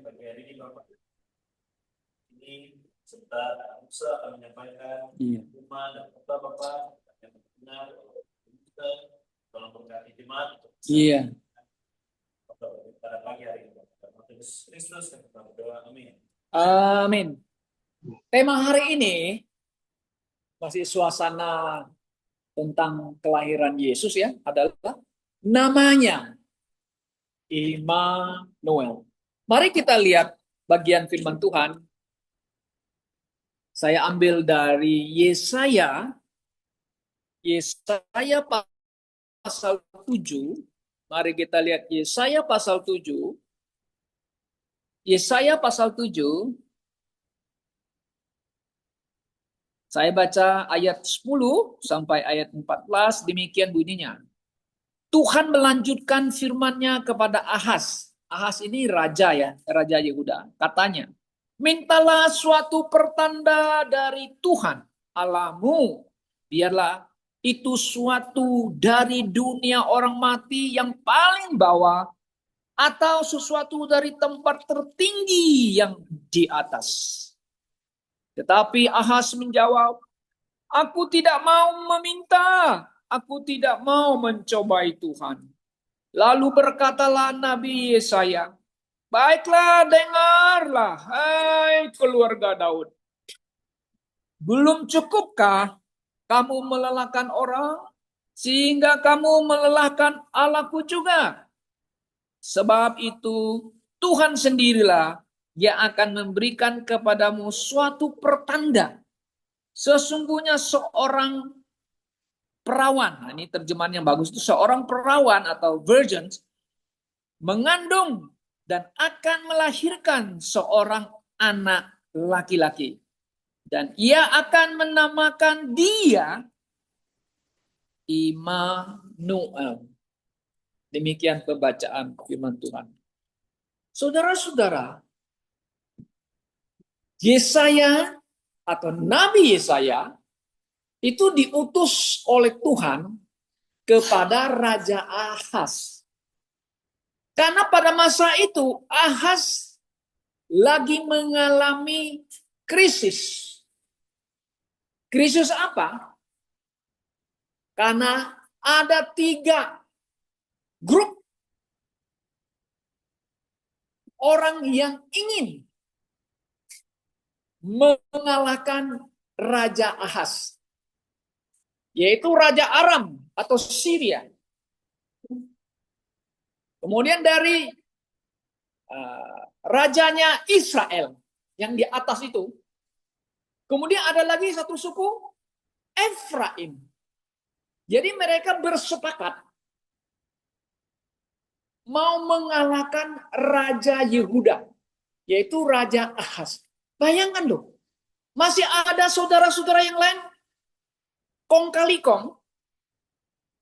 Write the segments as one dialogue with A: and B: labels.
A: pagi hari ini Bapak. Ini serta Musa akan menyampaikan firman dan Bapak yang benar kita tolong berkati jemaat.
B: Iya.
A: Pada pagi hari ini. Yesus Kristus yang kita berdoa. Amin.
B: Amin. Tema hari ini masih suasana tentang kelahiran Yesus ya, adalah namanya Immanuel. Mari kita lihat bagian firman Tuhan. Saya ambil dari Yesaya pasal 7. Mari kita lihat Yesaya pasal 7. Yesaya pasal 7. Saya baca ayat 10 sampai ayat 14, demikian bunyinya. Tuhan melanjutkan firman-Nya kepada Ahaz. Ahaz ini raja ya, raja Yehuda. Katanya, mintalah suatu pertanda dari Tuhan Allahmu. Biarlah itu suatu dari dunia orang mati yang paling bawah, atau sesuatu dari tempat tertinggi yang di atas. Tetapi Ahaz menjawab, aku tidak mau meminta, aku tidak mau mencobai Tuhan. Lalu berkatalah Nabi Yesaya, baiklah dengarlah, hai keluarga Daud. Belum cukupkah kamu melelahkan orang, sehingga kamu melelahkan Allahku juga? Sebab itu Tuhan sendirilah yang akan memberikan kepadamu suatu pertanda. Sesungguhnya seorang perawan, ini terjemahan yang bagus itu, seorang perawan atau virgin mengandung dan akan melahirkan seorang anak laki-laki. Dan ia akan menamakan dia Immanuel. Demikian pembacaan firman Tuhan. Saudara-saudara, Yesaya atau Nabi Yesaya itu diutus oleh Tuhan kepada Raja Ahaz. Karena pada masa itu Ahaz lagi mengalami krisis. Krisis apa? Karena ada 3 grup orang yang ingin mengalahkan Raja Ahaz, yaitu Raja Aram atau Syria. Kemudian dari rajanya Israel yang di atas itu. Kemudian ada lagi satu suku, Efraim. Jadi mereka bersepakat mau mengalahkan Raja Yehuda, yaitu Raja Ahaz. Bayangkan loh, masih ada saudara-saudara yang lain kong kali kong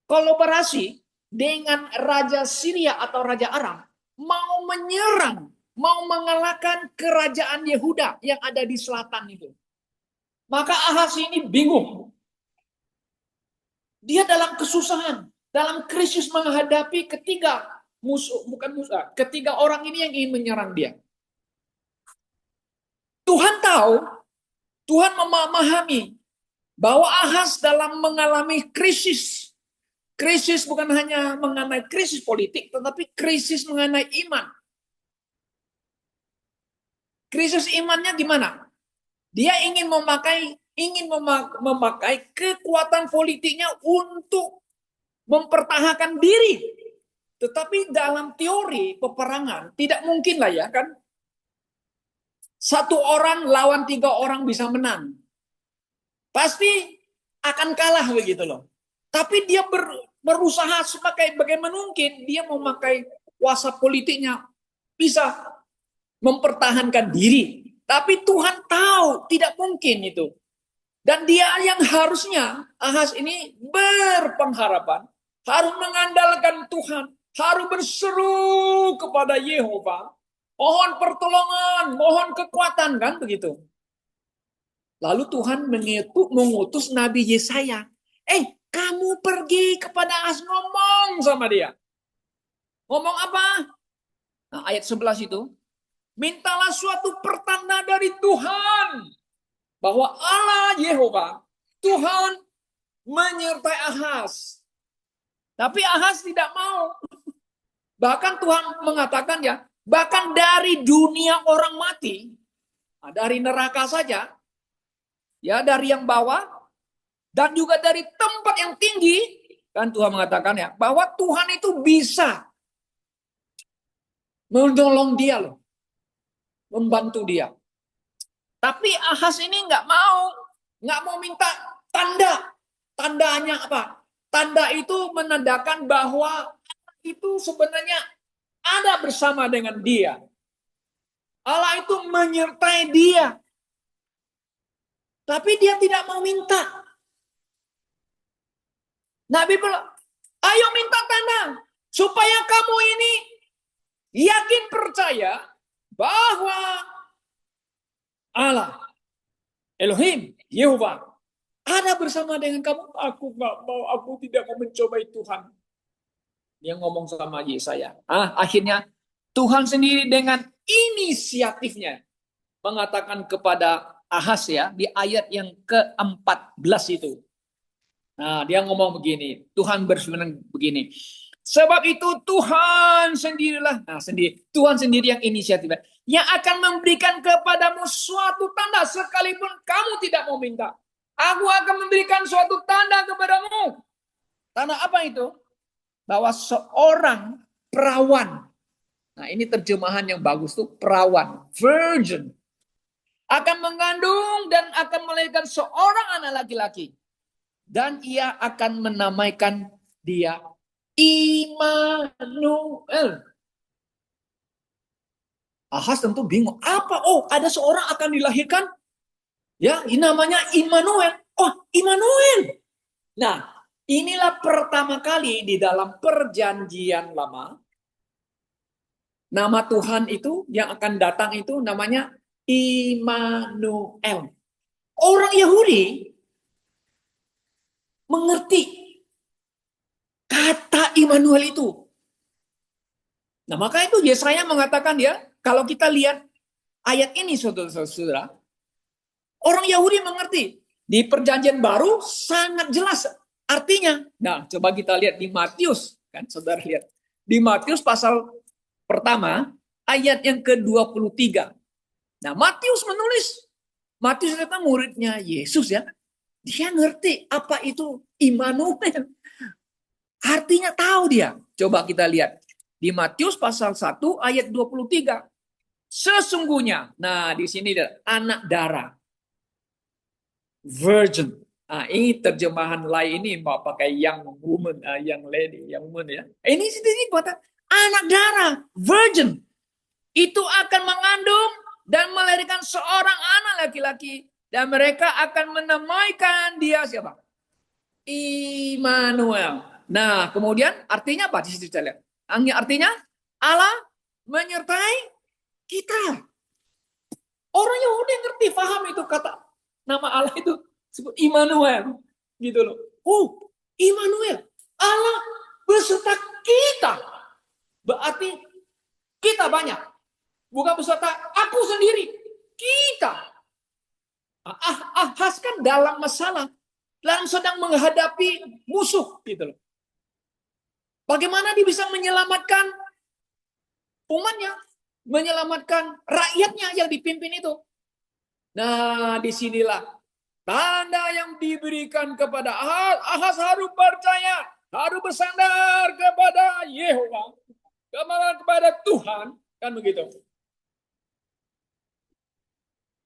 B: kolaborasi dengan Raja Syria atau Raja Aram, mau menyerang, mau mengalahkan kerajaan Yehuda yang ada di selatan itu. Maka Ahaz ini bingung. Dia dalam kesusahan, dalam krisis menghadapi ketiga orang ini yang ingin menyerang dia. Tuhan tahu, Tuhan memahami bahwa Ahaz dalam mengalami krisis. Krisis bukan hanya mengenai krisis politik, tetapi krisis mengenai iman. Krisis imannya gimana? Dia ingin memakai kekuatan politiknya untuk mempertahankan diri. Tetapi dalam teori peperangan tidak mungkin lah ya kan. 1 orang lawan 3 orang bisa menang. Pasti akan kalah begitu loh. Tapi dia berusaha bagaimana mungkin dia memakai kuasa politiknya bisa mempertahankan diri. Tapi Tuhan tahu tidak mungkin itu. Dan dia yang harusnya, Ahaz ini berpengharapan, harus mengandalkan Tuhan, harus berseru kepada Yehova, mohon pertolongan, mohon kekuatan, kan begitu. Lalu Tuhan mengutus Nabi Yesaya. Kamu pergi kepada Ahaz, ngomong sama dia. Ngomong apa? Nah, ayat 11 itu. Mintalah suatu pertanda dari Tuhan bahwa Allah Yehova, Tuhan menyertai Ahaz. Tapi Ahaz tidak mau. Bahkan Tuhan mengatakan ya, bahkan dari dunia orang mati, dari neraka saja, ya dari yang bawah, dan juga dari tempat yang tinggi, kan Tuhan mengatakan ya, bahwa Tuhan itu bisa menolong dia loh, membantu dia. Tapi Ahaz ini nggak mau minta tanda. Tandanya apa? Tanda itu menandakan bahwa itu sebenarnya ada bersama dengan dia. Allah itu menyertai dia. Tapi dia tidak mau minta. Nabi bilang, ayo minta tanda. Supaya kamu ini yakin percaya bahwa Allah, Elohim, Yehova, ada bersama dengan kamu. Aku nggak mau, aku tidak mau mencobai Tuhan. Dia ngomong sama Yesaya. Akhirnya Tuhan sendiri dengan inisiatifnya mengatakan kepada Ahaz ya di ayat yang ke-14 itu. Nah, dia ngomong begini, Tuhan berfirman begini. Sebab itu Tuhan sendirilah, Tuhan sendiri yang inisiatifnya, yang akan memberikan kepadamu suatu tanda sekalipun kamu tidak mau minta. Aku akan memberikan suatu tanda kepadamu. Tanda apa itu? Bahwa seorang perawan, nah ini terjemahan yang bagus tuh, perawan, virgin, akan mengandung dan akan melahirkan seorang anak laki-laki. Dan ia akan menamaikan dia Immanuel. Ahaz tentu bingung. Apa? Oh, ada seorang akan dilahirkan. Ya, ini namanya Immanuel. Oh, Immanuel. Nah, inilah pertama kali di dalam perjanjian lama. Nama Tuhan itu yang akan datang itu namanya Immanuel. Orang Yahudi mengerti kata Immanuel itu. Nah, maka itu Yesaya mengatakan ya, kalau kita lihat ayat ini saudara-saudara, orang Yahudi mengerti. Di perjanjian baru sangat jelas artinya. Nah, coba kita lihat di Matius, kan saudara lihat. Di Matius pasal pertama, ayat yang ke-23. Nah, Matius itu kan muridnya Yesus ya. Dia ngerti apa itu Immanuel. Artinya tahu dia. Coba kita lihat. Di Matius pasal 1 ayat 23. Sesungguhnya. Nah, di sini anak darah. Virgin. Nah, ini terjemahan lain ini mau pakai young woman, young lady, young woman ya. Ini sini kata anak darah, virgin. Itu akan mengandung dan melahirkan seorang anak laki-laki. Dan mereka akan menamaikan dia siapa? Immanuel. Nah, kemudian artinya apa? Di situ kita lihat. Artinya Allah menyertai kita. Orang Yahudi ngerti, paham itu kata nama Allah itu disebut Immanuel. Gitu loh. Oh, Immanuel. Allah beserta kita. Berarti kita banyak. Bukan beserta aku sendiri. Kita. Ahaz kan dalam masalah. Dalam sedang menghadapi musuh. Gitu loh. Bagaimana dia bisa menyelamatkan umatnya. Menyelamatkan rakyatnya yang dipimpin itu. Nah, disinilah tanda yang diberikan kepada Ahaz. Ahaz harus percaya. Harus bersandar kepada Yehova. Kepada Tuhan. Kan begitu.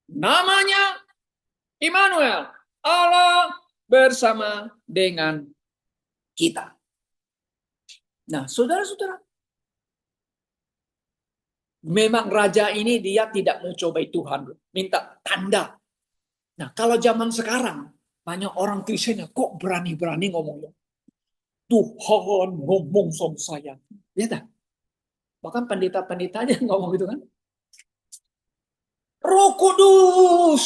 B: Namanya Immanuel. Allah bersama dengan kita. Nah, saudara-saudara. Memang raja ini dia tidak mau cobai Tuhan. Minta tanda. Nah, kalau zaman sekarang, banyak orang Kristen kok berani-berani ngomongnya. Tuhan ngomong sama saya. Lihat tak? Bahkan pendeta-pendetanya ngomong gitu kan. Roh Kudus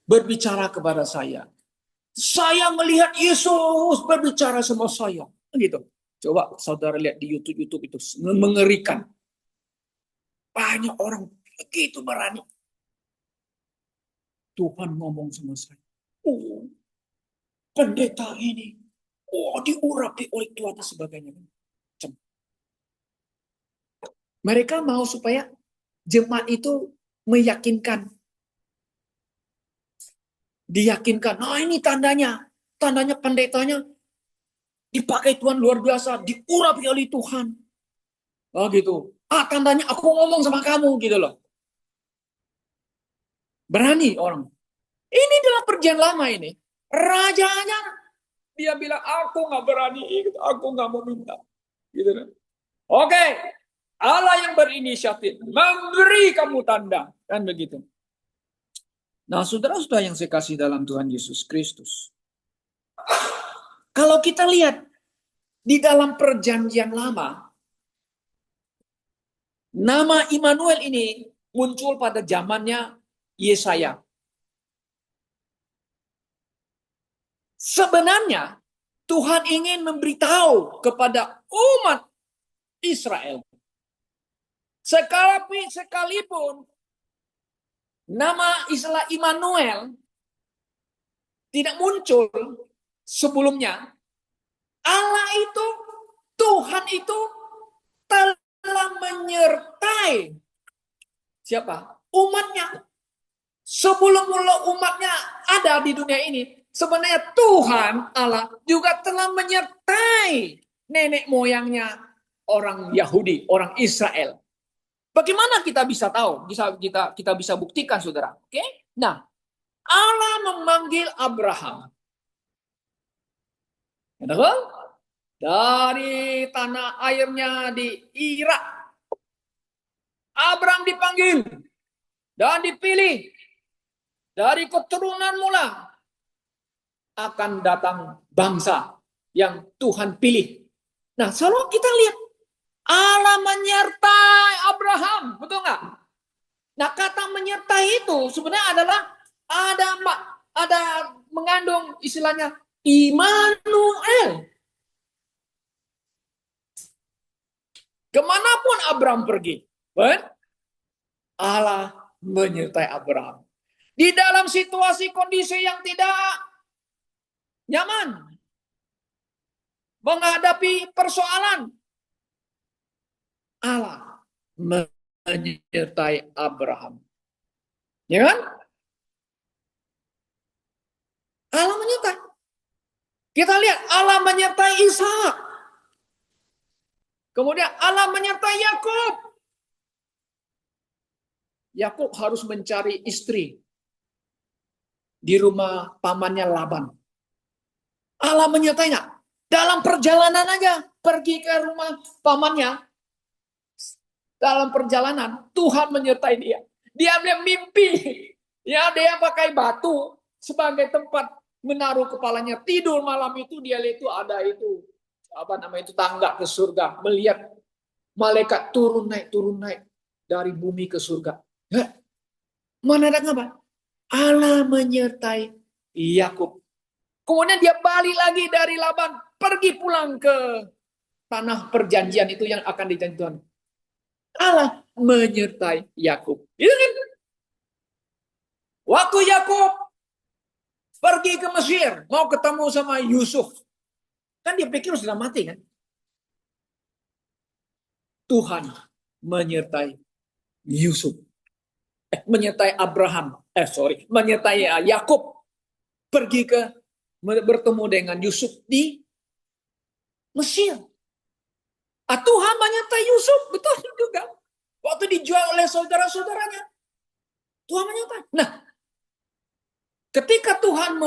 B: berbicara kepada saya. Saya melihat Yesus berbicara sama saya. Gitu. Coba saudara lihat di YouTube itu mengerikan. Banyak orang Begitu berani. Tuhan ngomong sama saya. Oh, pendeta ini. Oh, diurapi oleh Tuhan dan sebagainya. Mereka mau supaya jemaat itu meyakinkan. Diyakinkan. Nah ini tandanya. Tandanya pendetanya dipakai Tuhan luar biasa. Diurapi oleh Tuhan. Oh gitu. Tandanya aku ngomong sama kamu gitu loh. Berani orang. Ini dalam perjanjian lama ini. Rajanya dia bilang aku nggak berani, aku nggak mau minta. Gitu kan. Oke. Allah yang berinisiatif memberi kamu tanda. Kan begitu. Nah, saudara-saudara yang saya kasih dalam Tuhan Yesus Kristus. Kalau kita lihat di dalam perjanjian lama, nama Immanuel ini muncul pada zamannya Yesaya. Sebenarnya Tuhan ingin memberitahu kepada umat Israel. Sekalipun nama istilah Immanuel tidak muncul sebelumnya, Allah itu, Tuhan itu telah menyertai siapa? Umatnya. Sebelum umatnya ada di dunia ini, sebenarnya Tuhan Allah juga telah menyertai nenek moyangnya orang Yahudi, orang Israel. Bagaimana kita bisa tahu? Kita bisa buktikan, saudara. Oke? Nah, Allah memanggil Abraham. Betul? Dari tanah airnya di Irak. Abraham dipanggil dan dipilih. Dari keturunan mula akan datang bangsa yang Tuhan pilih. Nah, selalu kita lihat Allah menyertai Abraham, betul nggak? Nah, kata menyertai itu sebenarnya adalah ada mengandung istilahnya Immanuel. Kemanapun Abraham pergi, Allah menyertai Abraham. Di dalam situasi kondisi yang tidak nyaman, menghadapi persoalan, Allah menyertai Abraham. Ya kan? Allah menyertai. Kita lihat Allah menyertai Ishak. Kemudian Allah menyertai Yakub. Yakub harus mencari istri di rumah pamannya Laban. Allah menyertainya. Dalam perjalanan aja pergi ke rumah pamannya. Dalam perjalanan Tuhan menyertai dia. Dia mimpi. Ya, dia pakai batu sebagai tempat menaruh kepalanya. Tidur malam itu dia lihat itu ada itu tangga ke surga. Melihat malaikat turun naik dari bumi ke surga. Mana ada apa? Allah menyertai Yakub. Kemudian dia balik lagi dari Laban, pergi pulang ke tanah perjanjian itu yang akan dijanjikan Tuhan. Allah menyertai Yakub. Itu kan? Waktu Yakub pergi ke Mesir, mau ketemu sama Yusuf. Kan dia pikir sudah mati kan? Tuhan menyertai Yusuf. Menyertai Abraham. Menyertai Yakub. Pergi ke bertemu dengan Yusuf di Mesir. Tuhan menyertai Yusuf, betul juga. Waktu dijual oleh saudara-saudaranya. Tuhan menyertai. Nah, ketika Tuhan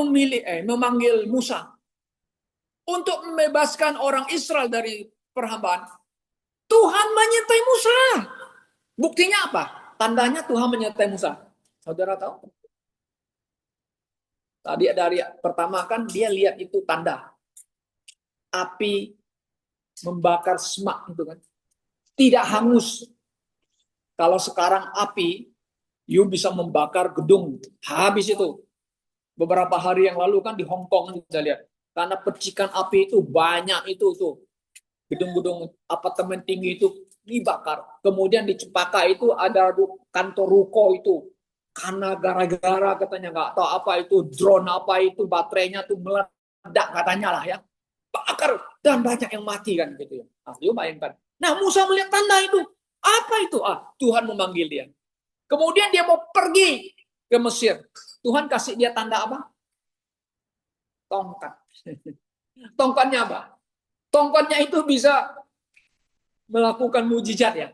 B: memanggil Musa untuk membebaskan orang Israel dari perhambaan, Tuhan menyertai Musa. Buktinya apa? Tandanya Tuhan menyertai Musa. Saudara tahu? Tadi dari pertama kan dia lihat itu tanda. Api membakar semak itu kan. Tidak hangus. Kalau sekarang api, you bisa membakar gedung. Habis itu. Beberapa hari yang lalu kan di Hong Kong kita lihat. Karena percikan api itu banyak itu tuh. Gedung-gedung apartemen tinggi itu dibakar. Kemudian di Cempaka itu ada kantor ruko itu. Karena gara-gara katanya nggak tahu apa itu drone apa itu baterainya tuh meledak katanya lah ya. Bakar dan banyak yang mati kan gitu ya. Nah, yuk bayangkan. Nah, Musa melihat tanda itu. Apa itu? Tuhan memanggil dia. Kemudian dia mau pergi ke Mesir. Tuhan kasih dia tanda apa? Tongkat. Tongkatnya apa? Tongkatnya itu bisa melakukan mujizat ya.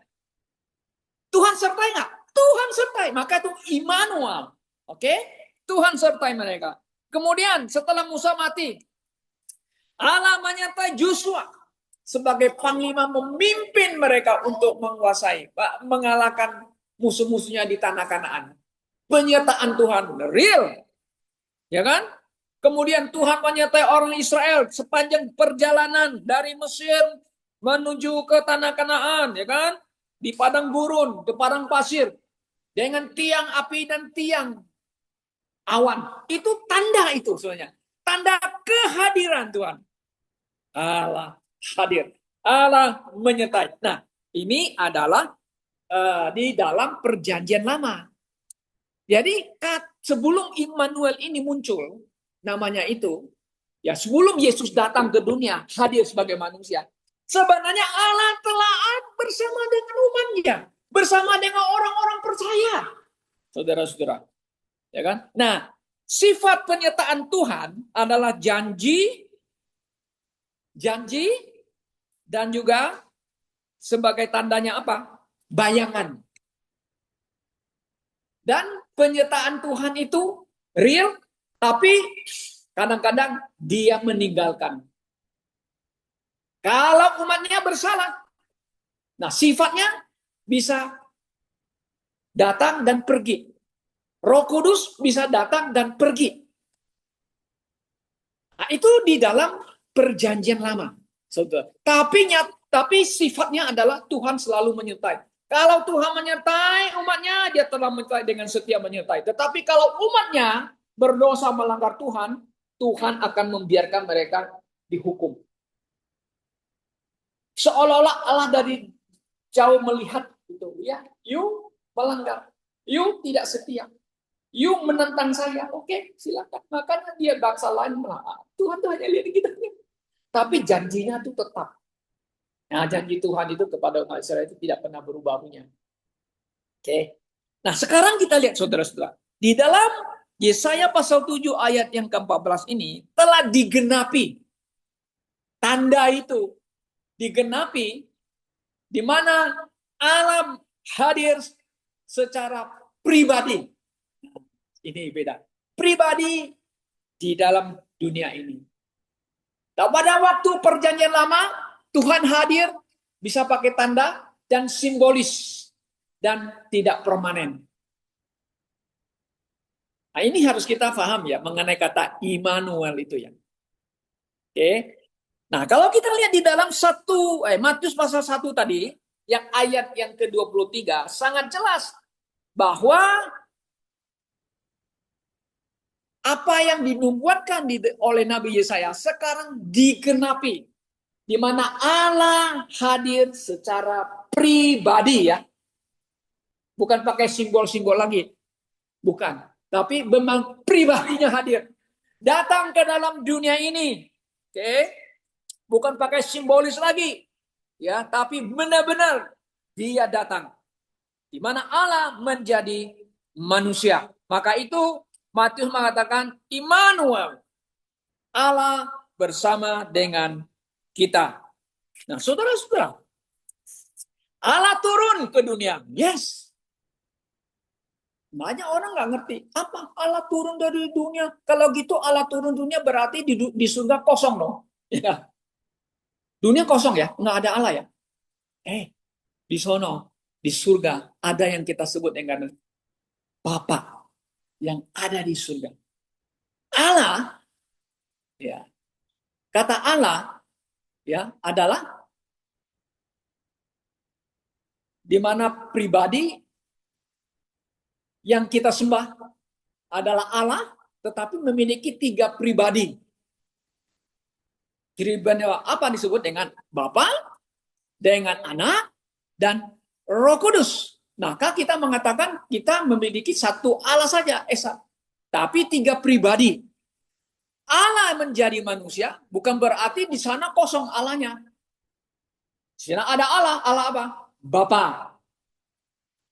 B: Tuhan sertai nggak? Tuhan sertai. Maka itu Immanuel. Oke? Tuhan sertai mereka. Kemudian setelah Musa mati, Allah menyertai Joshua sebagai panglima memimpin mereka untuk menguasai, mengalahkan musuh-musuhnya di tanah Kanaan. Penyertaan Tuhan real. Ya kan? Kemudian Tuhan menyertai orang Israel sepanjang perjalanan dari Mesir menuju ke tanah Kanaan, ya kan? Di padang gurun, di padang pasir dengan tiang api dan tiang awan. Itu tanda itu sebenarnya. Tanda kehadiran Tuhan. Allah hadir. Allah menyertai. Nah, ini adalah di dalam perjanjian lama. Jadi sebelum Immanuel ini muncul, namanya itu, ya sebelum Yesus datang ke dunia, hadir sebagai manusia, sebenarnya Allah telah bersama dengan umatnya, bersama dengan orang-orang percaya, saudara-saudara, ya kan? Nah, sifat penyertaan Tuhan adalah janji, dan juga sebagai tandanya apa? Bayangan. Dan penyertaan Tuhan itu real, tapi kadang-kadang dia meninggalkan. Kalau umatnya bersalah, nah sifatnya bisa datang dan pergi. Roh Kudus bisa datang dan pergi. Nah, itu di dalam perjanjian lama, saudara. Tapi sifatnya adalah Tuhan selalu menyertai. Kalau Tuhan menyertai umatnya, dia telah menyertai dengan setia menyertai. Tetapi kalau umatnya berdosa melanggar Tuhan, Tuhan akan membiarkan mereka dihukum. Seolah-olah Allah dari jauh melihat itu, ya, you melanggar, you tidak setia, you menentang saya, oke, silakan. Makanya dia bangsa lain melanggar. Tuhan tuh hanya lihat kita, tapi janjinya itu tetap. Nah, janji Tuhan itu kepada umat Israel itu tidak pernah berubah punya. Oke. Nah, sekarang kita lihat saudara-saudara. Di dalam Yesaya pasal 7 ayat yang ke-14 ini telah digenapi. Tanda itu digenapi di mana Allah hadir secara pribadi. Ini beda. Pribadi di dalam dunia ini. Dan pada waktu perjanjian lama, Tuhan hadir bisa pakai tanda dan simbolis dan tidak permanen. Nah, ini harus kita paham ya mengenai kata Immanuel itu ya. Oke. Nah, kalau kita lihat di dalam Matius pasal 1 tadi, yang ayat yang ke-23 sangat jelas bahwa apa yang dinubuatkan oleh Nabi Yesaya sekarang digenapi. Di mana Allah hadir secara pribadi ya. Bukan pakai simbol-simbol lagi. Bukan. Tapi memang pribadinya hadir. Datang ke dalam dunia ini. Oke. Bukan pakai simbolis lagi. Ya, tapi benar-benar dia datang. Di mana Allah menjadi manusia. Maka itu Matius mengatakan Immanuel. Allah bersama dengan kita. Nah, saudara-saudara, Allah turun ke dunia. Yes. Banyak orang nggak ngerti. Apa Allah turun dari dunia? Kalau gitu Allah turun dunia berarti di surga kosong dong. Ya. Dunia kosong ya, nggak ada Allah ya. Di sono, di surga, ada yang kita sebut dengan Bapa yang ada di surga. Allah, ya, kata Allah, ya, adalah di mana pribadi yang kita sembah adalah Allah, tetapi memiliki 3 pribadi. Pribadi apa disebut dengan Bapa, dengan Anak, dan Roh Kudus. Maka kita mengatakan kita memiliki satu Allah saja, Esa. Tapi 3 pribadi. Allah menjadi manusia bukan berarti di sana kosong Allahnya. Di sana ada Allah. Allah apa? Bapa.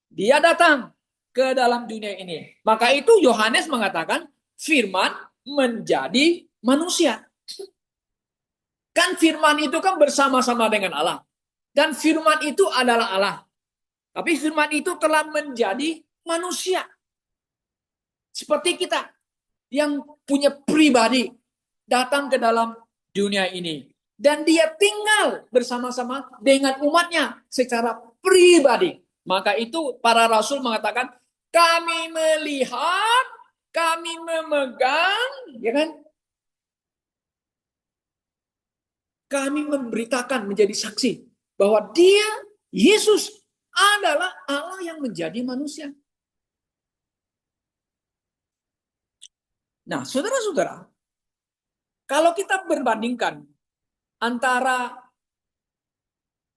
B: Dia datang ke dalam dunia ini. Maka itu Yohanes mengatakan firman menjadi manusia. Kan firman itu kan bersama-sama dengan Allah. Dan firman itu adalah Allah. Tapi firman itu telah menjadi manusia. Seperti kita yang punya pribadi datang ke dalam dunia ini. Dan dia tinggal bersama-sama dengan umatnya secara pribadi. Maka itu para rasul mengatakan, kami melihat, kami memegang, ya kan? Kami memberitakan menjadi saksi bahwa dia, Yesus, adalah Allah yang menjadi manusia. Nah, saudara-saudara, kalau kita berbandingkan antara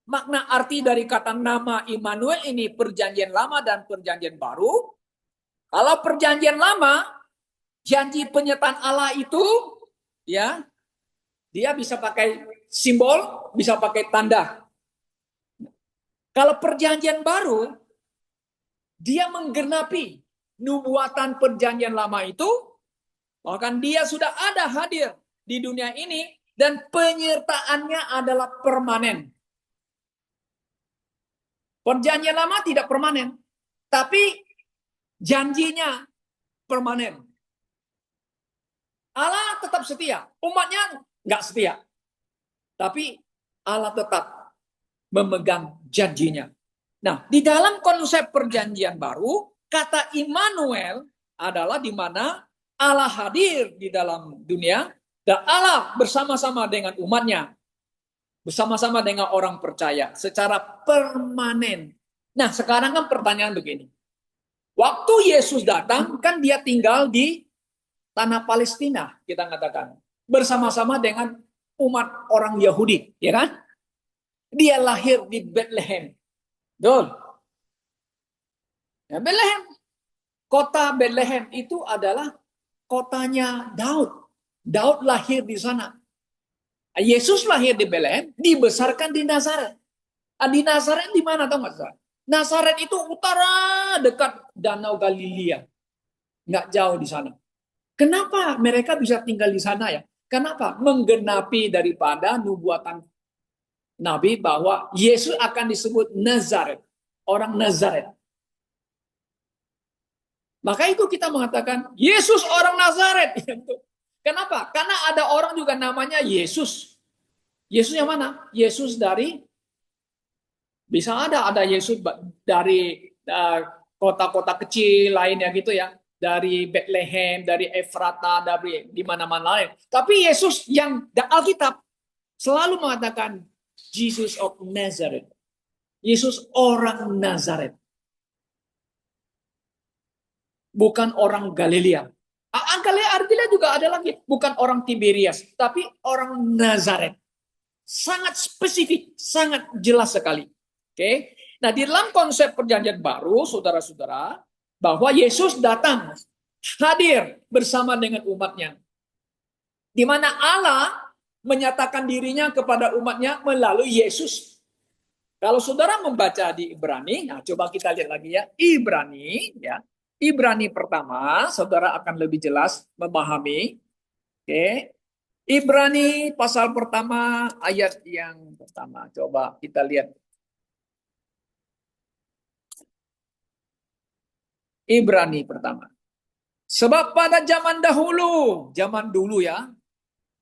B: makna arti dari kata nama Immanuel ini perjanjian lama dan perjanjian baru, kalau perjanjian lama, janji penyertaan Allah itu, ya, dia bisa pakai simbol, bisa pakai tanda. Kalau perjanjian baru, dia menggenapi nubuatan perjanjian lama itu, bahkan dia sudah ada hadir di dunia ini, dan penyertaannya adalah permanen. Perjanjian lama tidak permanen, tapi janjinya permanen. Allah tetap setia, umatnya nggak setia. Tapi Allah tetap memegang janjinya. Nah, di dalam konsep perjanjian baru, kata Immanuel adalah di mana Allah hadir di dalam dunia, dan Allah bersama-sama dengan umatnya, bersama-sama dengan orang percaya, secara permanen. Nah, sekarang kan pertanyaan begini. Waktu Yesus datang, kan dia tinggal di tanah Palestina, kita katakan. Bersama-sama dengan umat orang Yahudi, ya kan? Dia lahir di Bethlehem. Betul. Ya, Bethlehem. Kota Bethlehem itu adalah kotanya Daud. Daud lahir di sana. Yesus lahir di Bethlehem, dibesarkan di Nazaret. Di Nazaret di mana tahu nggak? Nazaret itu utara dekat Danau Galilea. Nggak jauh di sana. Kenapa mereka bisa tinggal di sana ya? Kenapa? Menggenapi daripada nubuatan Nabi bahwa Yesus akan disebut Nazaret. Orang Nazaret. Maka itu kita mengatakan, Yesus orang Nazaret. Kenapa? Karena ada orang juga namanya Yesus. Yesus yang mana? Yesus dari, bisa ada Yesus dari kota-kota kecil lainnya gitu ya. Dari Bethlehem, dari Efrata, dari di mana-mana lain. Tapi Yesus yang Alkitab selalu mengatakan Jesus of Nazareth. Yesus orang Nazaret. Bukan orang Galilea. Artinya juga ada lagi. Bukan orang Tiberias, tapi orang Nazaret. Sangat spesifik, sangat jelas sekali. Oke. Nah, di dalam konsep perjanjian baru, saudara-saudara, bahwa Yesus datang, hadir bersama dengan umatnya. Di mana Allah menyatakan dirinya kepada umatnya melalui Yesus. Kalau saudara membaca di Ibrani, nah coba kita lihat lagi ya, Ibrani ya. Ibrani pertama, saudara akan lebih jelas memahami. Oke. Ibrani pasal pertama ayat yang pertama. Coba kita lihat. Ibrani pertama. Sebab pada zaman dulu ya,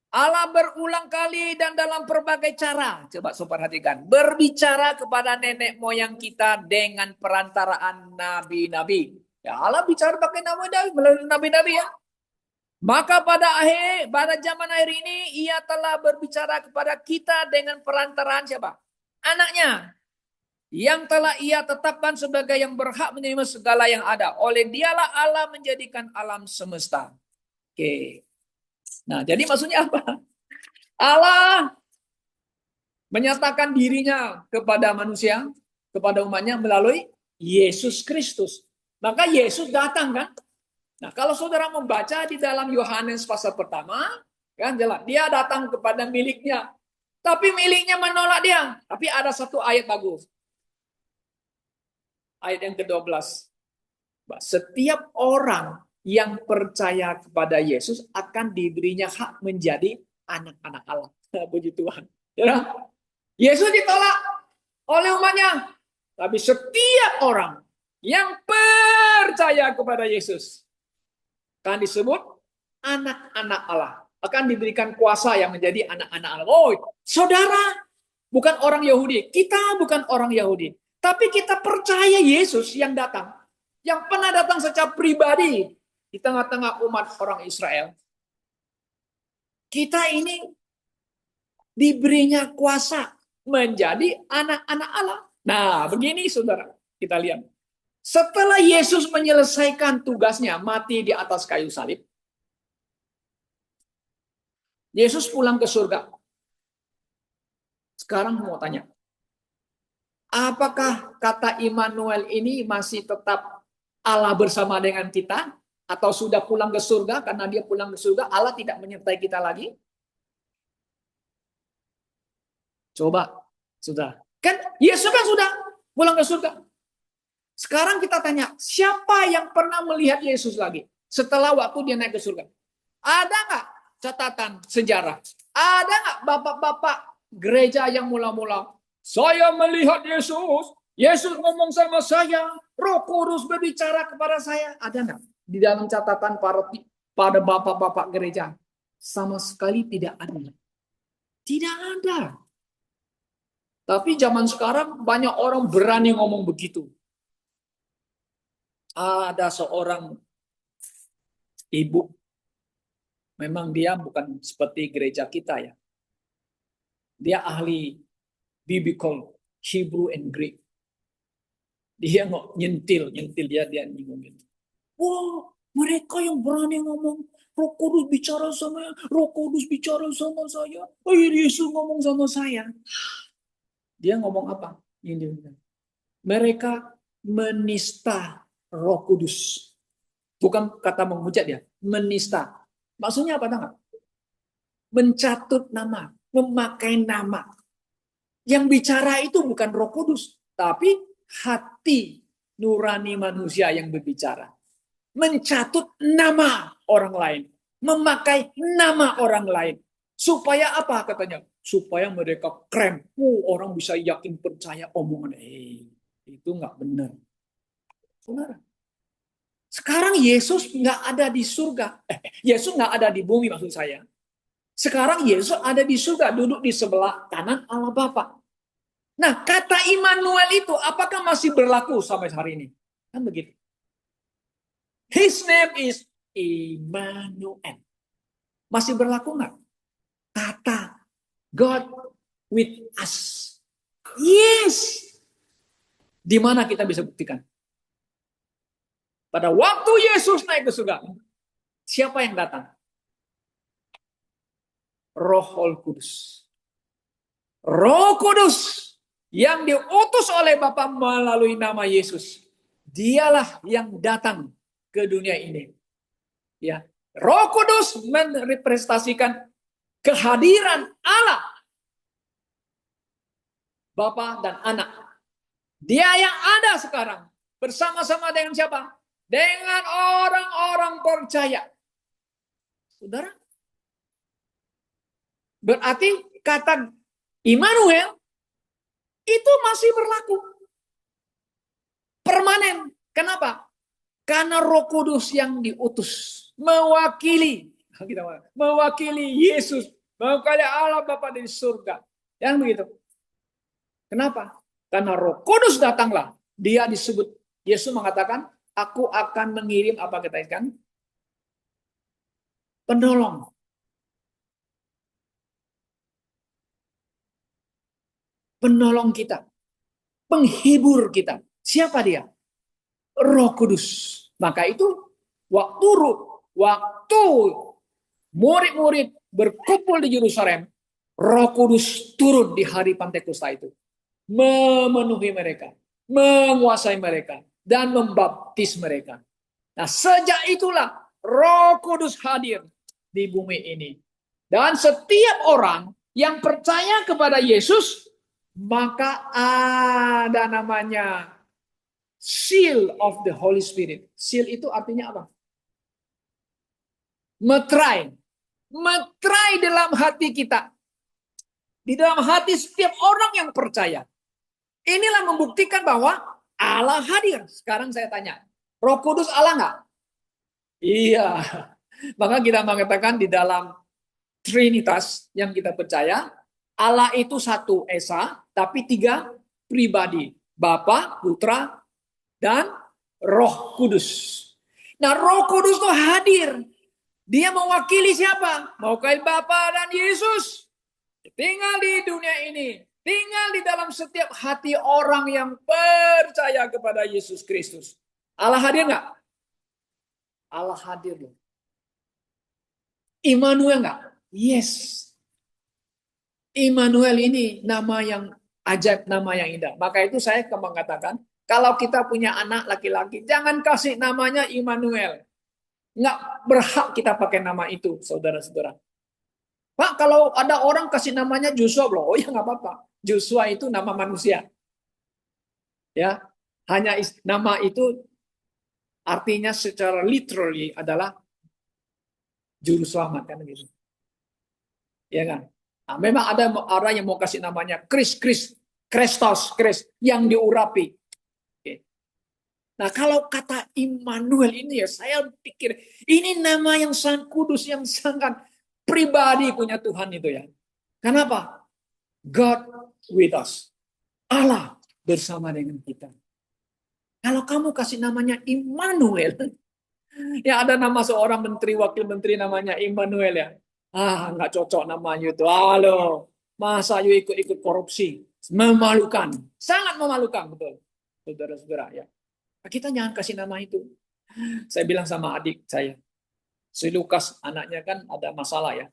B: Allah berulang kali dan dalam berbagai cara, coba perhatikan, berbicara kepada nenek moyang kita dengan perantaraan nabi-nabi. Ya, Allah bicara pakai nabi-nabi, melalui nabi-nabi ya. Maka pada zaman akhir ini, ia telah berbicara kepada kita dengan perantaraan siapa? Anaknya. Yang telah ia tetapkan sebagai yang berhak menerima segala yang ada. Oleh dialah Allah menjadikan alam semesta. Oke. Nah, jadi maksudnya apa? Allah menyatakan dirinya kepada manusia kepada umatnya melalui Yesus Kristus. Maka Yesus datang kan. Nah, kalau saudara membaca di dalam Yohanes pasal pertama, kan jelas dia datang kepada miliknya. Tapi miliknya menolak dia. Tapi ada satu ayat bagus. Ayat yang ke-12. Setiap orang yang percaya kepada Yesus akan diberinya hak menjadi anak-anak Allah. Puji Tuhan. Ya. Yesus ditolak oleh umatnya. Tapi setiap orang yang percaya kepada Yesus akan disebut anak-anak Allah. Akan diberikan kuasa yang menjadi anak-anak Allah. Oh, saudara bukan orang Yahudi. Kita bukan orang Yahudi. Tapi kita percaya Yesus yang datang. Yang pernah datang secara pribadi di tengah-tengah umat orang Israel. Kita ini diberinya kuasa menjadi anak-anak Allah. Nah, begini saudara, kita lihat. Setelah Yesus menyelesaikan tugasnya mati di atas kayu salib, Yesus pulang ke surga. Sekarang mau tanya, apakah kata Immanuel ini masih tetap Allah bersama dengan kita? Atau sudah pulang ke surga? Karena dia pulang ke surga, Allah tidak menyertai kita lagi? Coba, sudah. Kan Yesus kan sudah pulang ke surga. Sekarang kita tanya, siapa yang pernah melihat Yesus lagi setelah waktu dia naik ke surga? Ada nggak catatan sejarah? Ada nggak bapak-bapak gereja yang mula-mula, saya melihat Yesus, Yesus ngomong sama saya, Roh Kudus berbicara kepada saya? Ada nggak di dalam catatan pada bapak-bapak gereja? Sama sekali tidak ada. Tidak ada. Tapi zaman sekarang banyak orang berani ngomong begitu. Ada seorang ibu, memang dia bukan seperti gereja kita ya. Dia ahli biblical, Hebrew and Greek. Dia nyentil dia ngomongin. Wow, mereka yang berani ngomong, Roh Kudus bicara sama saya, Roh Kudus bicara sama saya, oh Yesus ngomong sama saya. Dia ngomong apa? Ini mereka menista Roh Kudus. Bukan kata menghujat ya, menista. Maksudnya apa enggak? Mencatut nama, memakai nama. Yang bicara itu bukan Roh Kudus, tapi hati nurani manusia yang berbicara. Mencatut nama orang lain, memakai nama orang lain. Supaya apa katanya? Supaya mereka keren. Orang bisa yakin percaya omongan. Itu nggak benar. Saudara. Sekarang Yesus nggak ada di surga. Yesus nggak ada di bumi maksud saya. Sekarang Yesus ada di surga, duduk di sebelah kanan Allah Bapa. Nah, kata Immanuel itu apakah masih berlaku sampai hari ini? Kan begitu. His name is Immanuel. Masih berlaku nggak? Kata God with us. Yes. Di mana kita bisa buktikan? Pada waktu Yesus naik ke surga, siapa yang datang? Roh Kudus. Roh Kudus yang diutus oleh Bapa melalui nama Yesus. Dialah yang datang ke dunia ini. Ya, Roh Kudus merepresentasikan kehadiran Allah. Bapa dan Anak. Dia yang ada sekarang bersama-sama dengan siapa? Dengan orang-orang percaya. Saudara? Berarti kata Immanuel itu masih berlaku. Permanen. Kenapa? Karena Roh Kudus yang diutus mewakili Yesus, mewakili Allah Bapa di surga. Yang begitu. Kenapa? Karena Roh Kudus datanglah. Dia disebut, Yesus mengatakan, aku akan mengirim apa kita ikan? Penolong. Penolong kita. Penghibur kita. Siapa dia? Roh Kudus. Maka itu waktu murid-murid berkumpul di Yerusalem, Roh Kudus turun di hari Pentakosta itu. memenuhi mereka, menguasai mereka, dan membaptis mereka. Nah, sejak itulah Roh Kudus hadir di bumi ini. Dan setiap orang yang percaya kepada Yesus, maka ada namanya seal of the Holy Spirit. Seal itu artinya apa? Metrai. Metrai dalam hati kita. Di dalam hati setiap orang yang percaya. Inilah membuktikan bahwa Allah hadir. Sekarang saya tanya, Roh Kudus Allah nggak? Iya. Maka kita mengatakan di dalam Trinitas yang kita percaya, Allah itu satu esa, tapi tiga pribadi. Bapa, Putra, dan Roh Kudus. Nah, Roh Kudus itu hadir. Dia mewakili siapa? Mewakili Bapa dan Yesus. Tinggal di dunia ini. Tinggal di dalam setiap hati orang yang percaya kepada Yesus Kristus. Allah hadir nggak? Allah hadir loh. Immanuel nggak? Yes. Immanuel ini nama yang ajaib, nama yang indah. Maka itu saya mengatakan, kalau kita punya anak laki-laki, jangan kasih namanya Immanuel. Nggak berhak kita pakai nama itu, saudara-saudara. Pak, kalau ada orang kasih namanya Joshua, loh, oh ya nggak apa-apa. Joshua itu nama manusia. Ya, hanya nama itu artinya secara literally adalah juru selamat kan gitu. Ya kan? Nah, memang ada orang yang mau kasih namanya Kristos, yang diurapi. Oke. Nah, kalau kata Immanuel ini ya, saya pikir ini nama yang sangat kudus, yang sangat pribadi punya Tuhan itu ya. Kenapa? God with us. Allah bersama dengan kita. Kalau kamu kasih namanya Immanuel, ya ada nama seorang menteri, wakil menteri namanya Immanuel ya. Nggak cocok namanya itu. Halo, masa you ikut-ikut korupsi? Memalukan, sangat memalukan betul, saudara-saudara ya. Kita jangan kasih nama itu. Saya bilang sama adik saya, si Lukas anaknya kan ada masalah ya,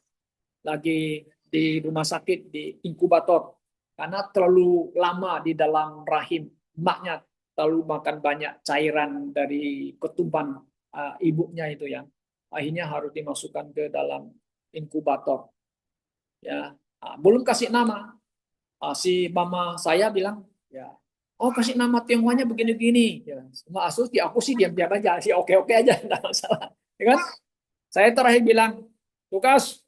B: lagi di rumah sakit di inkubator karena terlalu lama di dalam rahim emaknya, terlalu makan banyak cairan dari ketuban ibunya itu ya, akhirnya harus dimasukkan ke dalam inkubator ya. Belum kasih nama, si mama saya bilang ya, oh kasih nama Tionghoanya begini-begini ya. Semua asus aku sih diam-diam aja sih, oke-oke aja enggak masalah ya kan. Saya terakhir bilang, Lukas,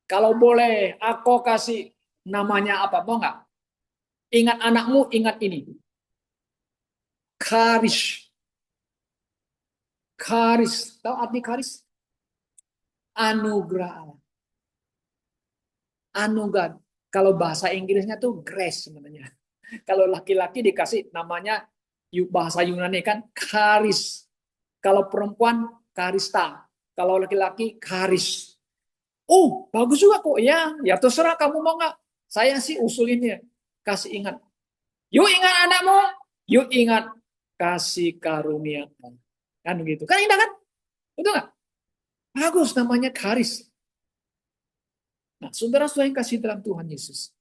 B: kalau boleh aku kasih namanya apa, mau nggak? Ingat anakmu, ingat ini, Karis. Karis, tahu arti karis? Anugerah Allah. Anugerah. Kalau bahasa Inggrisnya tuh grace sebenarnya. Kalau laki-laki dikasih namanya bahasa Yunani kan karis. Kalau perempuan karista. Kalau laki-laki karis. Oh, bagus juga kok. Ya terserah kamu mau nggak. Saya sih usulinnya kasih ingat. Yuk ingat anakmu. Yuk ingat kasih karunia. Kan begitu. Kan indah kan? Betul nggak? Bagus namanya karis. Nah, saudara-saudara yang kasih dalam Tuhan Yesus.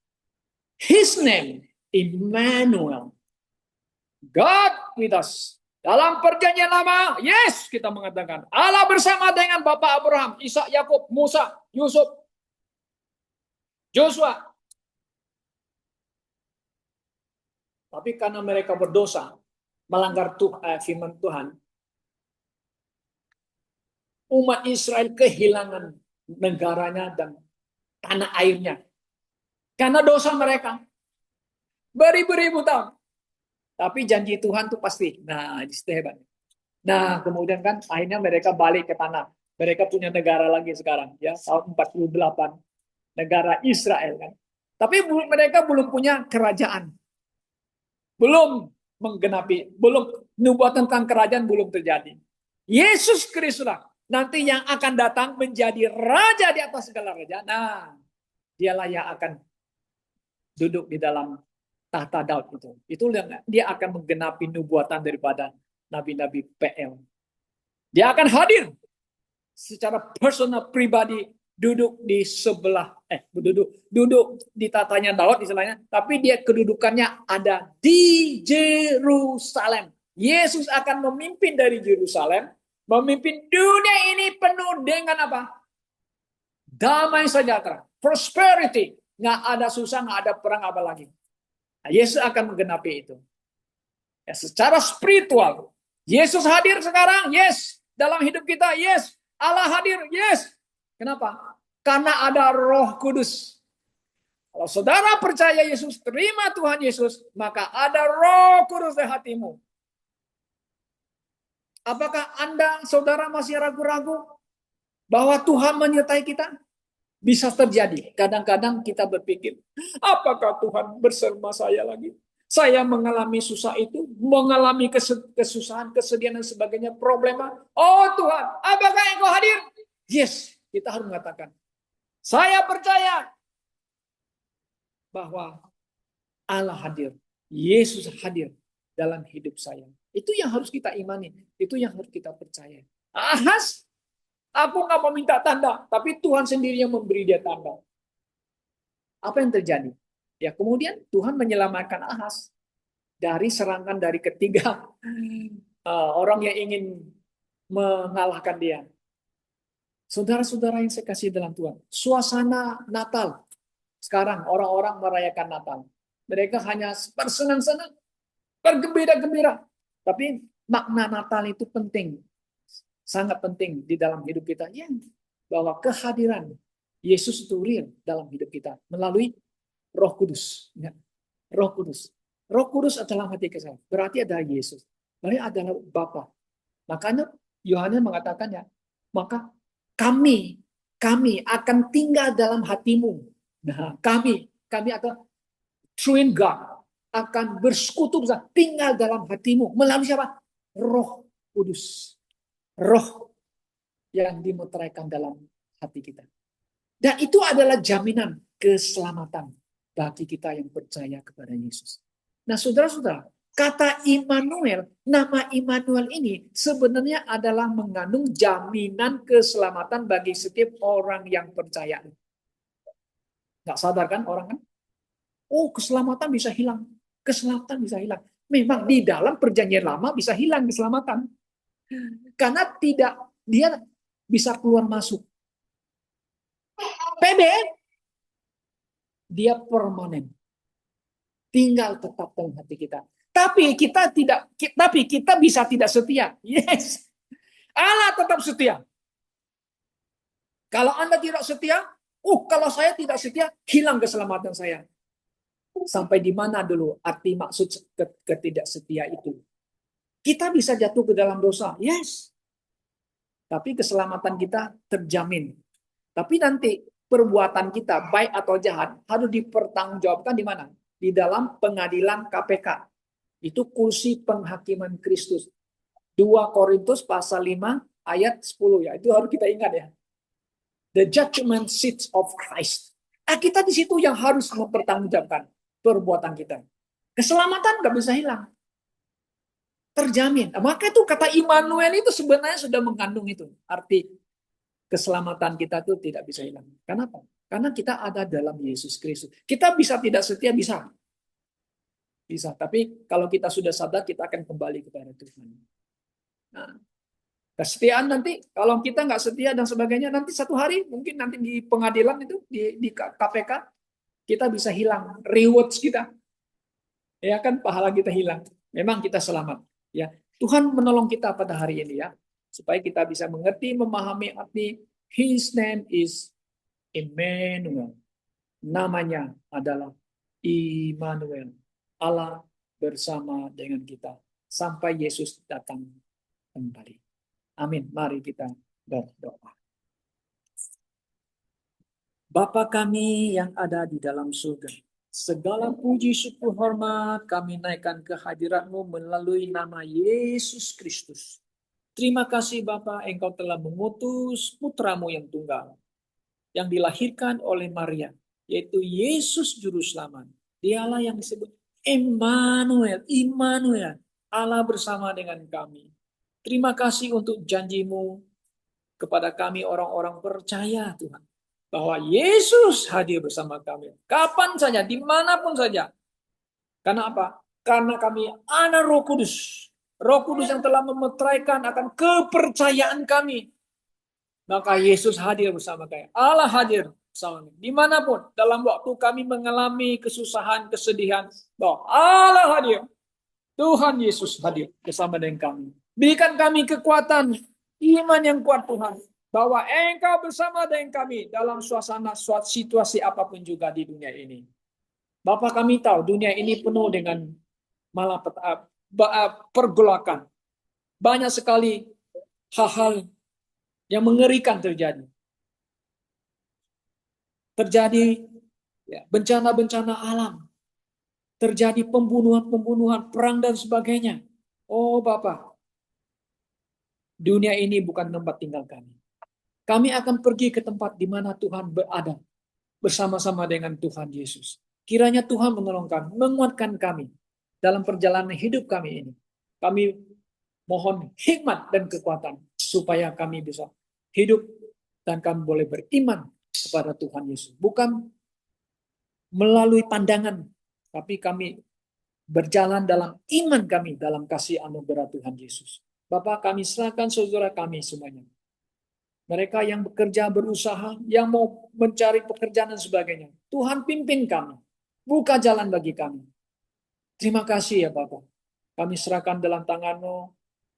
B: His name, Immanuel. God with us. Dalam perjanjian lama, yes, kita mengatakan Allah bersama dengan Bapak Abraham, Ishak, Yakub, Musa, Yusuf, Joshua. Tapi karena mereka berdosa, melanggar firman Tuhan, umat Israel kehilangan negaranya dan tanah airnya. Karena dosa mereka. Beribu-ribu tahun. Tapi janji Tuhan tuh pasti. Nah, itu hebat. Nah, kemudian kan akhirnya mereka balik ke tanah. Mereka punya negara lagi sekarang. Ya, tahun 48. Negara Israel kan. Tapi mereka belum punya kerajaan. Belum menggenapi. Belum, nubuatan tentang kerajaan belum terjadi. Yesus Kristus nanti yang akan datang menjadi raja di atas segala raja. Nah, dialah yang akan duduk di dalam tahta Daud itu. Itu dia akan menggenapi nubuatan daripada nabi-nabi PL. Dia akan hadir secara personal pribadi duduk di sebelah, duduk di tatanya Daud istilahnya, tapi dia kedudukannya ada di Yerusalem. Yesus akan memimpin dari Yerusalem, memimpin dunia ini penuh dengan apa? Damai sejahtera, prosperity, nggak ada susah, nggak ada perang apa lagi. Nah, Yesus akan menggenapi itu. Ya, secara spiritual, Yesus hadir sekarang, yes. Dalam hidup kita, yes. Allah hadir, yes. Kenapa? Karena ada Roh Kudus. Kalau saudara percaya Yesus, terima Tuhan Yesus, maka ada Roh Kudus di hatimu. Apakah Anda, saudara, masih ragu-ragu bahwa Tuhan menyertai kita? Bisa terjadi. Kadang-kadang kita berpikir, apakah Tuhan bersama saya lagi? Saya mengalami susah itu, mengalami kesusahan, kesedihan, dan sebagainya, problema. Oh Tuhan, apakah Engkau hadir? Yes, kita harus mengatakan, saya percaya bahwa Allah hadir, Yesus hadir dalam hidup saya. Itu yang harus kita imani, itu yang harus kita percaya. Ahas, aku nggak mau minta tanda, tapi Tuhan sendiri yang memberi dia tanda. Apa yang terjadi? Ya, kemudian Tuhan menyelamatkan Ahas dari serangan dari ketiga orang yang ingin mengalahkan dia. Saudara-saudara yang saya kasih dalam Tuhan, suasana Natal. Sekarang orang-orang merayakan Natal. Mereka hanya bersenang-senang, bergembira-gembira. Tapi makna Natal itu penting. Sangat penting di dalam hidup kita. Ya, bahwa kehadiran Yesus itu real dalam hidup kita. Melalui Roh Kudus. Ya. Roh Kudus. Roh Kudus adalah hati kita. Berarti ada Yesus. Berarti adalah Bapa. Makanya Yohanes mengatakannya, maka kami akan tinggal dalam hatimu. Nah, kami akan true God akan bersekutu tinggal dalam hatimu melalui siapa? Roh Kudus. Roh yang dimeteraikan dalam hati kita. Dan itu adalah jaminan keselamatan bagi kita yang percaya kepada Yesus. Nah, saudara-saudara, kata Immanuel, nama Immanuel ini sebenarnya adalah mengandung jaminan keselamatan bagi setiap orang yang percaya. Nggak sadar kan orang kan? Oh, keselamatan bisa hilang. Keselamatan bisa hilang. Memang di dalam perjanjian lama bisa hilang keselamatan. Karena dia bisa keluar masuk. PB, dia permanen. Tinggal tetap dalam hati kita. Tapi kita bisa tidak setia. Yes. Allah tetap setia. Kalau Anda tidak setia, kalau saya tidak setia, hilang keselamatan saya. Sampai di mana dulu arti maksud ketidaksetia itu? Kita bisa jatuh ke dalam dosa, yes. Tapi keselamatan kita terjamin. Tapi nanti perbuatan kita, baik atau jahat, harus dipertanggungjawabkan di mana? Di dalam pengadilan KPK. Itu kursi penghakiman Kristus. 2 Korintus pasal 5 ayat 10 ya. Itu harus kita ingat ya. The judgment seat of Christ. Kita di situ yang harus mempertanggungjawabkan perbuatan kita. Keselamatan nggak bisa hilang. Terjamin. Maka itu kata Immanuel itu sebenarnya sudah mengandung itu. Arti keselamatan kita itu tidak bisa hilang. Kenapa? Karena kita ada dalam Yesus Kristus. Kita bisa tidak setia, bisa. Bisa. Tapi kalau kita sudah sadar, kita akan kembali kepada Tuhan. Nah, kesetiaan nanti, kalau kita nggak setia dan sebagainya, nanti satu hari, mungkin nanti di pengadilan itu, di KPK, kita bisa hilang rewards kita. Ya kan, pahala kita hilang. Memang kita selamat. Ya, Tuhan menolong kita pada hari ini ya, supaya kita bisa mengerti, memahami arti His name is Immanuel. Namanya adalah Immanuel. Allah bersama dengan kita sampai Yesus datang kembali. Amin. Mari kita berdoa. Bapa kami yang ada di dalam surga, segala puji syukur hormat kami naikkan ke hadirat-Mu melalui nama Yesus Kristus. Terima kasih Bapa, Engkau telah mengutus putra-Mu yang tunggal, yang dilahirkan oleh Maria, yaitu Yesus Juru Selamat. Dialah yang disebut Immanuel, Allah bersama dengan kami. Terima kasih untuk janji-Mu kepada kami orang-orang percaya Tuhan. bahwa Yesus hadir bersama kami. Kapan saja, dimanapun saja. Karena apa? Karena kami anak Roh Kudus. Roh Kudus yang telah memeteraikan akan kepercayaan kami. Maka Yesus hadir bersama kami. Allah hadir bersama kami. Dimanapun, dalam waktu kami mengalami kesusahan, kesedihan, bahwa Allah hadir. Tuhan Yesus hadir bersama dengan kami. Berikan kami kekuatan, iman yang kuat Tuhan. Bahwa Engkau bersama dengan kami dalam suasana, suatu situasi apapun juga di dunia ini. Bapak, kami tahu dunia ini penuh dengan pergolakan. Banyak sekali hal-hal yang mengerikan terjadi. Terjadi bencana-bencana alam. Terjadi pembunuhan-pembunuhan, perang dan sebagainya. Oh Bapak, dunia ini bukan tempat tinggal kami. Kami akan pergi ke tempat di mana Tuhan berada bersama-sama dengan Tuhan Yesus. Kiranya Tuhan menolong kami, menguatkan kami dalam perjalanan hidup kami ini. Kami mohon hikmat dan kekuatan supaya kami bisa hidup dan kami boleh beriman kepada Tuhan Yesus. Bukan melalui pandangan, tapi kami berjalan dalam iman kami, dalam kasih anugerah Tuhan Yesus. Bapak, kami serahkan saudara kami semuanya. Mereka yang bekerja, berusaha, yang mau mencari pekerjaan dan sebagainya. Tuhan pimpin kami. Buka jalan bagi kami. Terima kasih ya Bapak. Kami serahkan dalam tangan-Mu.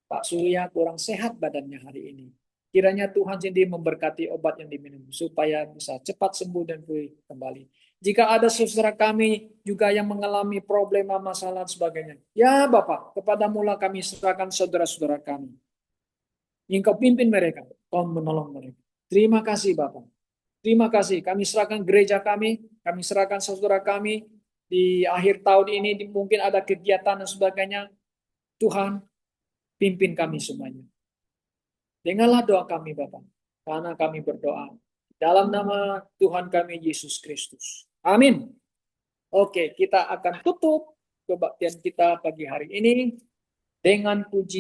B: Pak Surya kurang sehat badannya hari ini. Kiranya Tuhan sendiri memberkati obat yang diminum supaya bisa cepat sembuh dan pulih kembali. Jika ada saudara kami juga yang mengalami problema, masalah dan sebagainya. Ya Bapak, kepada mula kami serahkan saudara-saudara kami. Engkau pimpin mereka, Kau menolong mereka. Terima kasih Bapak. Terima kasih. Kami serahkan gereja kami serahkan saudara kami. Di akhir tahun ini mungkin ada kegiatan dan sebagainya. Tuhan, pimpin kami semuanya. Dengarlah doa kami Bapak, karena kami berdoa dalam nama Tuhan kami Yesus Kristus. Amin. Oke, kita akan tutup kebaktian kita pagi hari ini dengan pujian